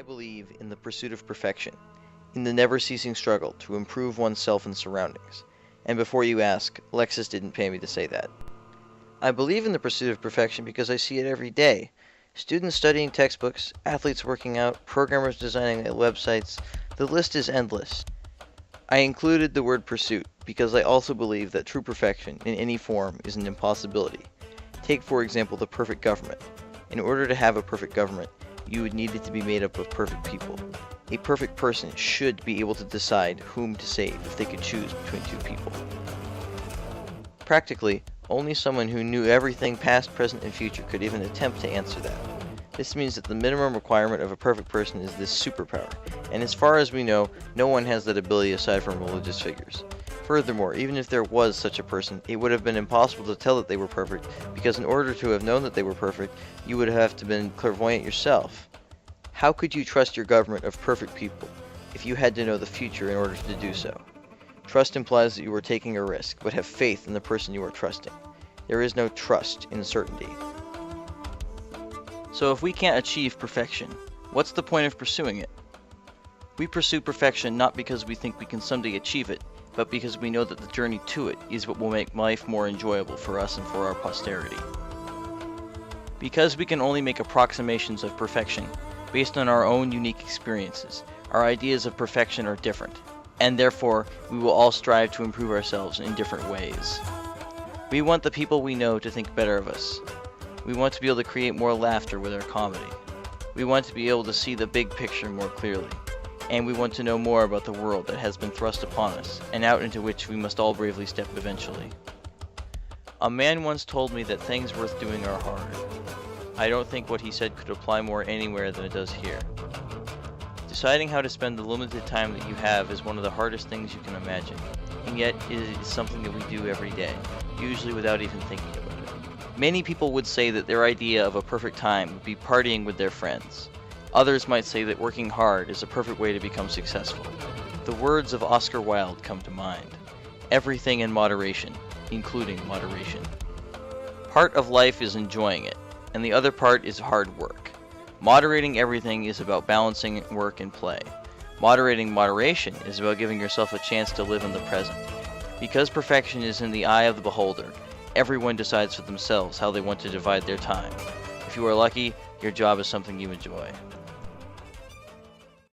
I believe in the pursuit of perfection, in the never-ceasing struggle to improve oneself and surroundings. And before you ask, Alexis didn't pay me to say that. I believe in the pursuit of perfection because I see it every day. Students studying textbooks, athletes working out, programmers designing websites, the list is endless. I included the word pursuit because I also believe that true perfection in any form is an impossibility. Take, for example, the perfect government. In order to have a perfect government, you would need it to be made up of perfect people. A perfect person should be able to decide whom to save if they could choose between two people. Practically, only someone who knew everything past, present, and future could even attempt to answer that. This means that the minimum requirement of a perfect person is this superpower, and as far as we know, no one has that ability aside from religious figures. Furthermore, even if there was such a person, it would have been impossible to tell that they were perfect, because in order to have known that they were perfect, you would have to been clairvoyant yourself. How could you trust your government of perfect people if you had to know the future in order to do so? Trust implies that you are taking a risk, but have faith in the person you are trusting. There is no trust in certainty. So if we can't achieve perfection, what's the point of pursuing it? We pursue perfection not because we think we can someday achieve it, but because we know that the journey to it is what will make life more enjoyable for us and for our posterity. Because we can only make approximations of perfection based on our own unique experiences, our ideas of perfection are different, and therefore we will all strive to improve ourselves in different ways. We want the people we know to think better of us. We want to be able to create more laughter with our comedy. We want to be able to see the big picture more clearly. And we want to know more about the world that has been thrust upon us, and out into which we must all bravely step eventually. A man once told me that things worth doing are hard. I don't think what he said could apply more anywhere than it does here. Deciding how to spend the limited time that you have is one of the hardest things you can imagine, and yet it is something that we do every day, usually without even thinking about it. Many people would say that their idea of a perfect time would be partying with their friends. Others might say that working hard is a perfect way to become successful. The words of Oscar Wilde come to mind. Everything in moderation, including moderation. Part of life is enjoying it, and the other part is hard work. Moderating everything is about balancing work and play. Moderating moderation is about giving yourself a chance to live in the present. Because perfection is in the eye of the beholder, everyone decides for themselves how they want to divide their time. If you are lucky, your job is something you enjoy.